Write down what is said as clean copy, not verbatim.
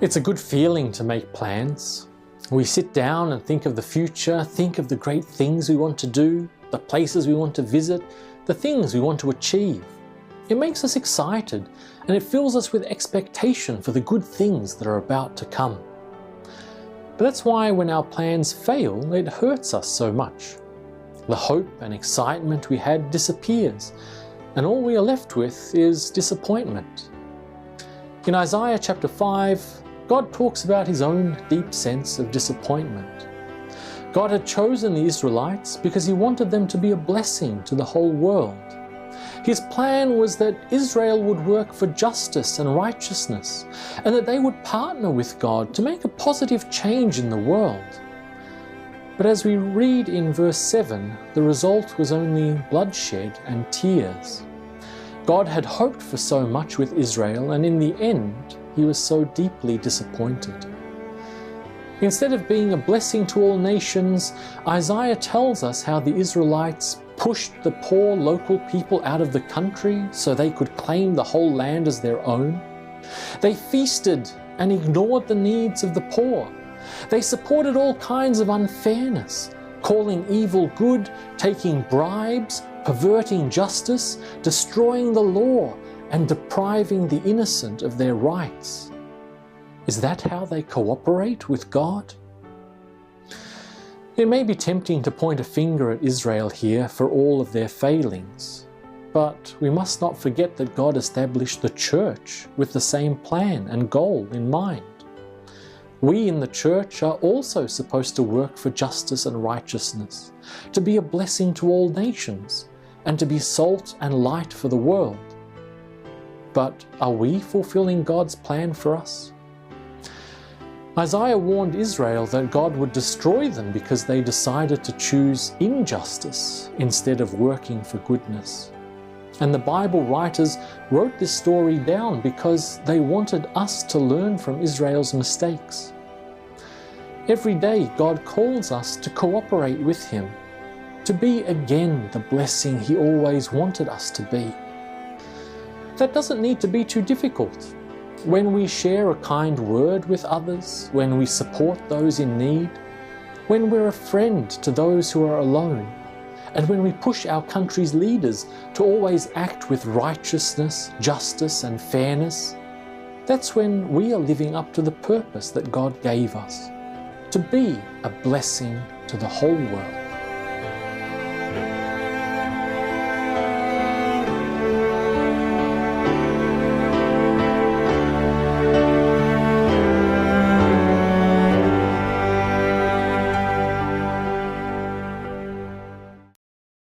It's a good feeling to make plans. We sit down and think of the future, think of the great things we want to do, the places we want to visit, the things we want to achieve. It makes us excited and it fills us with expectation for the good things that are about to come. But that's why when our plans fail, it hurts us so much. The hope and excitement we had disappears, and all we are left with is disappointment. In Isaiah chapter 5, God talks about his own deep sense of disappointment. God had chosen the Israelites because he wanted them to be a blessing to the whole world. His plan was that Israel would work for justice and righteousness, and that they would partner with God to make a positive change in the world. But as we read in verse 7, the result was only bloodshed and tears. God had hoped for so much with Israel, and in the end, he was so deeply disappointed. Instead of being a blessing to all nations, Isaiah tells us how the Israelites pushed the poor local people out of the country so they could claim the whole land as their own. They feasted and ignored the needs of the poor. They supported all kinds of unfairness, calling evil good, taking bribes, perverting justice, destroying the law, and depriving the innocent of their rights. Is that how they cooperate with God? It may be tempting to point a finger at Israel here for all of their failings, but we must not forget that God established the church with the same plan and goal in mind. We in the church are also supposed to work for justice and righteousness, to be a blessing to all nations, and to be salt and light for the world. But are we fulfilling God's plan for us? Isaiah warned Israel that God would destroy them because they decided to choose injustice instead of working for goodness. And the Bible writers wrote this story down because they wanted us to learn from Israel's mistakes. Every day, God calls us to cooperate with him, to be again the blessing he always wanted us to be. That doesn't need to be too difficult. When we share a kind word with others, when we support those in need, when we're a friend to those who are alone, and when we push our country's leaders to always act with righteousness, justice, and fairness, that's when we are living up to the purpose that God gave us, to be a blessing to the whole world.